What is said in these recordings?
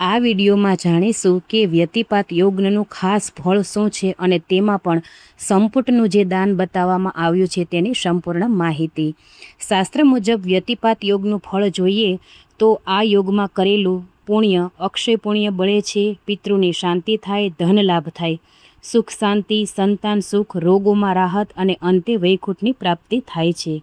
આ વિડીયોમાં જાણીશું કે વ્યતિપાત યોગનું ખાસ ફળ શું છે અને તેમાં પણ સંપુટનું જે દાન બતાવવામાં આવ્યું છે તેની સંપૂર્ણ માહિતી। શાસ્ત્ર મુજબ વ્યતિપાત યોગનું ફળ જોઈએ તો આ યોગમાં કરેલું પુણ્ય અક્ષય પુણ્ય બળે છે, પિતૃની શાંતિ થાય, ધન લાભ થાય, સુખ શાંતિ, સંતાન સુખ, રોગોમાં રાહત અને અંતે વૈકુંઠની પ્રાપ્તિ થાય છે।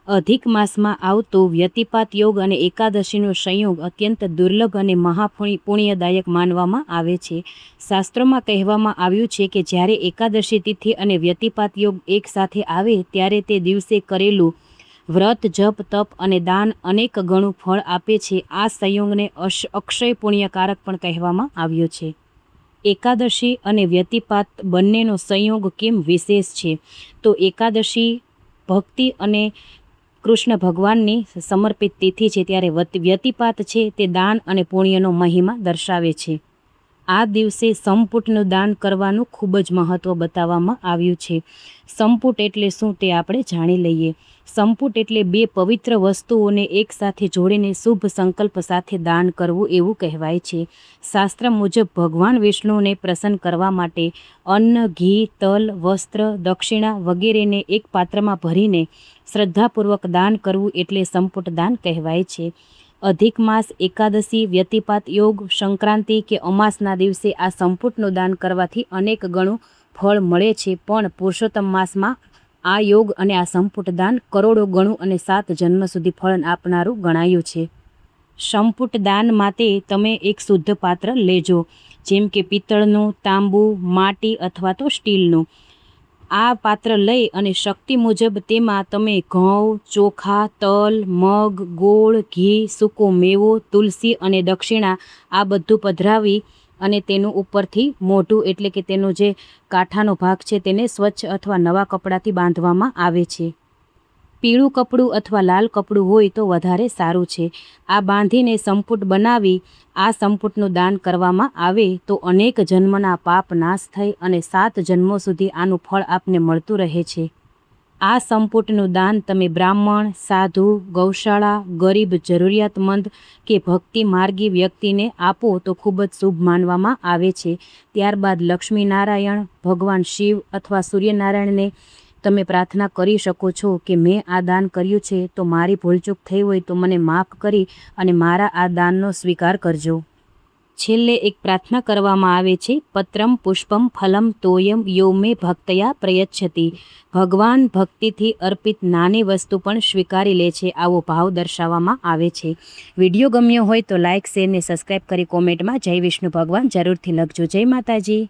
અધિક માસમાં આવતો વ્યતિપાત યોગ અને એકાદશીનો સંયોગ અત્યંત દુર્લભ અને મહાપુણ્યદાયક માનવામાં આવે છે। શાસ્ત્રોમાં કહેવામાં આવ્યું છે કે જ્યારે એકાદશી તિથિ અને વ્યતિપાત યોગ એક સાથે આવે ત્યારે તે દિવસે કરેલું વ્રત, જપ, તપ અને દાન અનેક ગણું ફળ આપે છે। આ સંયોગને અક્ષય પુણ્યકારક પણ કહેવામાં આવ્યો છે। એકાદશી અને વ્યતિપાત બંનેનો સંયોગ કેમ વિશેષ છે? તો એકાદશી ભક્તિ અને કૃષ્ણ ભગવાનની સમર્પિત તિથિ છે, ત્યારે વ્યતિપાત છે તે દાન અને પુણ્યનો મહિમા દર્શાવે છે। આ દિવસે સંપુટનું દાન કરવાનું ખૂબ જ મહત્ત્વ બતાવવામાં આવ્યું છે। સંપુટ એટલે શું તે આપણે જાણી લઈએ। સંપુટ એટલે બે પવિત્ર વસ્તુઓને એકસાથે જોડીને શુભ સંકલ્પ સાથે દાન કરવું એવું કહેવાય છે। શાસ્ત્ર મુજબ ભગવાન વિષ્ણુને પ્રસન્ન કરવા માટે અન્ન, ઘી, તલ, વસ્ત્ર, દક્ષિણા વગેરેને એક પાત્રમાં ભરીને શ્રદ્ધાપૂર્વક દાન કરવું એટલે સંપુટ દાન કહેવાય છે। અધિક માસ, એકાદશી, વ્યતિપાત યોગ, સંક્રાંતિ કે અમાસના દિવસે આ સંપુટનું દાન કરવાથી અનેક ગણું ફળ મળે છે, પણ પુરુષોત્તમ માસમાં આ યોગ અને આ સંપુટ દાન કરોડો ગણું અને 7 જન્મ સુધી ફળ આપનારું ગણાયું છે। સંપુટ દાન માટે તમે એક શુદ્ધ પાત્ર લેજો, જેમ કે પિત્તળનું, તાંબુ, માટી અથવા તો સ્ટીલનું। આ પાત્ર લઈ અને શક્તિ મુજબ તેમાં તમે ઘઉં, ચોખા, તલ, મગ, ગોળ, ઘી, સૂકો મેવો, તુલસી અને દક્ષિણા આ બધું પધરાવી અને તેનું ઉપરથી મોઢું એટલે કે તેનો જે કાંઠાનો ભાગ છે તેને સ્વચ્છ અથવા નવા કપડાથી બાંધવામાં આવે છે। પીળું કપડું અથવા લાલ કપડું હોય તો વધારે સારું છે। આ બાંધીને સંપુટ બનાવી આ સંપુટનું દાન કરવામાં આવે તો અનેક જન્મના પાપ નાશ થઈ અને 7 જન્મો સુધી આનું ફળ આપને મળતું રહે છે। આ સંપુટનું દાન તમે બ્રાહ્મણ, સાધુ, ગૌશાળા, ગરીબ, જરૂરિયાતમંદ કે ભક્તિ માર્ગી વ્યક્તિને આપો તો ખૂબ જ શુભ માનવામાં આવે છે। ત્યારબાદ લક્ષ્મીનારાયણ, ભગવાન શિવ અથવા સૂર્યનારાયણને તમે પ્રાર્થના કરી શકો છો કે મેં આ દાન કર્યું છે તો મારી ભૂલચૂક થઈ હોય તો મને માફ કરી અને મારા આ દાનનો સ્વીકાર કરજો। છેલ્લે એક પ્રાર્થના કરવામાં આવે છે, પત્રમ પુષ્પમ ફલમ તોયમ યો મે ભક્તયા પ્રયચ્છતિ। ભગવાન ભક્તિથી અર્પિત નાની વસ્તુ પણ સ્વીકારી લે છે, આવો ભાવ દર્શાવવામાં આવે છે। વિડીયો ગમ્યો હોય તો લાઇક, શેર ને સબસ્ક્રાઈબ કરી કોમેન્ટમાં જય વિષ્ણુ ભગવાન જરૂરથી લખજો। જય માતાજી।